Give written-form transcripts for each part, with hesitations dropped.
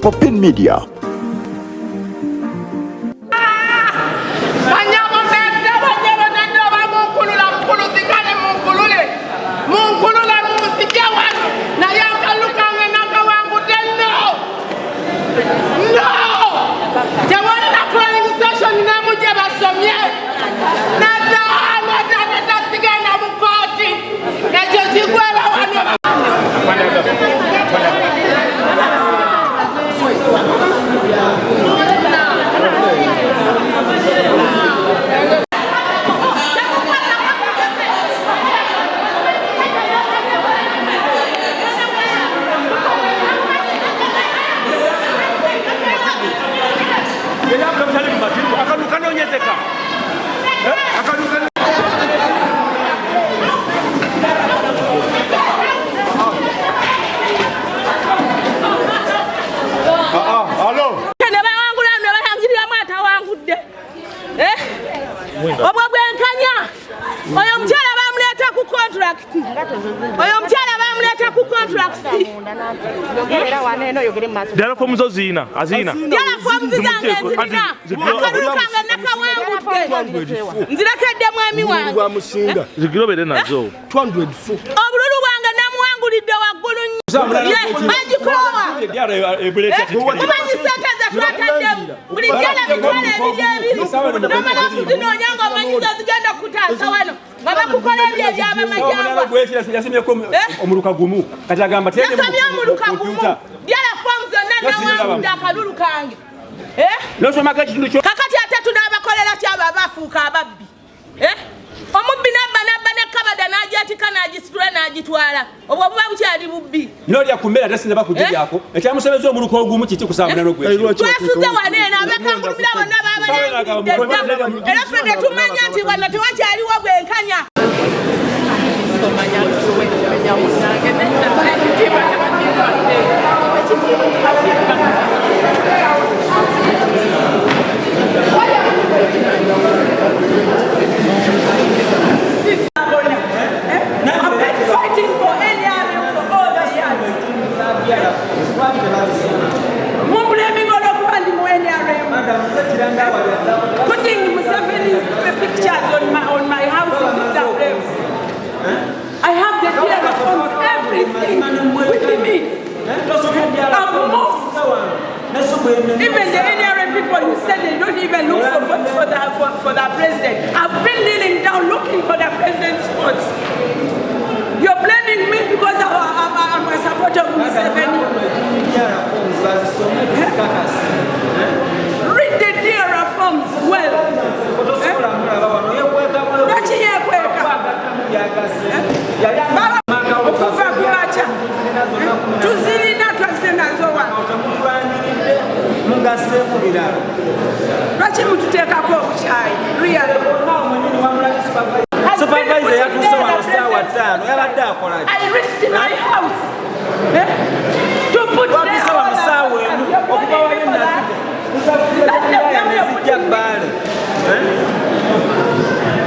Popin Media. Dala fomu zo zina azina dala fomu zizange zina akalukanga nakawanguddwa nzirakadde mwami wange wa musinga zigirobere nazo 200 obululu bwange namuwangulidde waggulu agikowa omanyi sente zetwataddemu buli jala bitwala ebiri nomala kuzinonyanga omanyiza zigenda kutaasa wano nga bakukola ebyo ebyabamajangwa omuluka gumu kati agamba yasamye omuluka gumu byala fomu zonna nawangudde akalulu kange kakati ate tunaabakolera kyabo abafuuka ababbi omubbi nabba nekabada n'agyatika n'agisitula n'agitwala obwo buba bukyali bubbi nolya ku mmere ate sinaba kugiryako ekyamusebeza omuluka ogumu kiti kusambula twasuze waneeno abakangulumira bonna baabalayidde era ffe ne tumanya nti wano tewakyaliwo bwenkanya I've been fighting for any area for all the years. Blaming all of any area. Putting Museveni's pictures on my house is a blame. I have the clear response, everything with me. I've moved. Even the NRM people who said they don't even look for votes for the president. I've been kneeling down looking for the president's votes. You're blaming me because I'm a supporter of Museveni. Read the dear reforms well. Supervisor yatuse wano sawa 5 yabadde akola I reached my house to put watuse wano sawa okubawayo nazijja bbale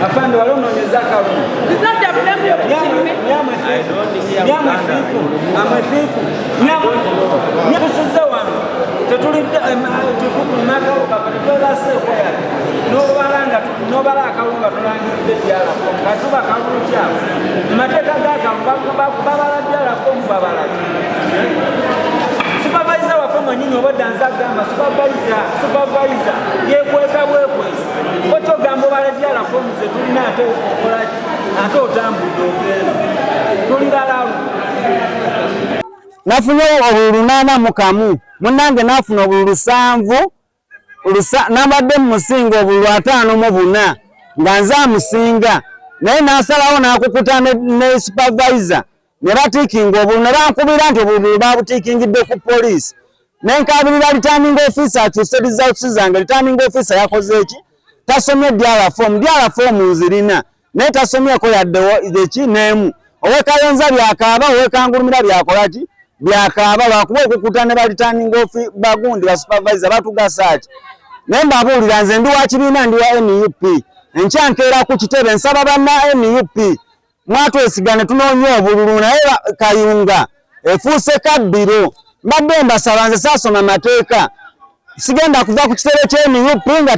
afande wali ononyeza akalulu tusuze wano tetulimakalukapatitweraseekoya nobala akalunga tulangidde byalako nga tuba kalulu kyabo mumateeka g'akalulu babala byalako mubabalaki supervisor waffe mwenyini obadde nze agamba supervisor yekweka bwekwezi okyogamba obala byalako muze tulina ate okolaki ate otambudde ogeera tuli balalu nafunye obululu 81 munnange nafuna obululu 7 nabadde musinga obululu 54 nga nze amusinga naye nasalawo nakukuta ne supervisor ne batikinga obululu ne bankubira nti obululu babutikingidde ku police nenkabirira returning officer akyuse results zange. Returning officer yakoze eki tasomye diara form nzirina naye tasomyeko yadde eki nemu owekayonza byakaaba owekangulumira byakolaki byakaaba lwakuba okukuta ne returning officer bagundi ba supervisor batugasa ati naye mbabuulira nze ndi wa kibiina ndi wa NUP enkyankeera ku kitebe nsaba banna NUP mwatwesigane tunoonye obululu naye Kayunga efuuse kabbiro. Mbadde mbasaba nze saasoma mateeka. Sigenda kuva ku kitebe ky'NUP nga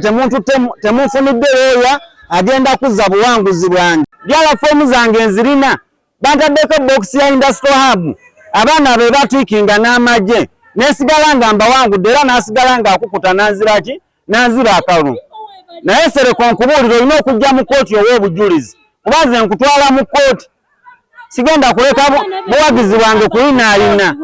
temunfunidde looya agenda kuzza buwanguzi bwange. Byala foomu zange nzirina. Bantaddeko bookisi ya Industrial Hub. Abaana be batiikinga n'amagye. Nesigala nga mbawangudde era nasigala nga akukuta nanziraki? Nanzira akalulu. Naye Sereko nkubuulira olina okujja mu kkooti ow'obujulizi. Kuba nze nkutwala mu kkooti. Sigenda kuleka buwagizi bwange kuyinaayina.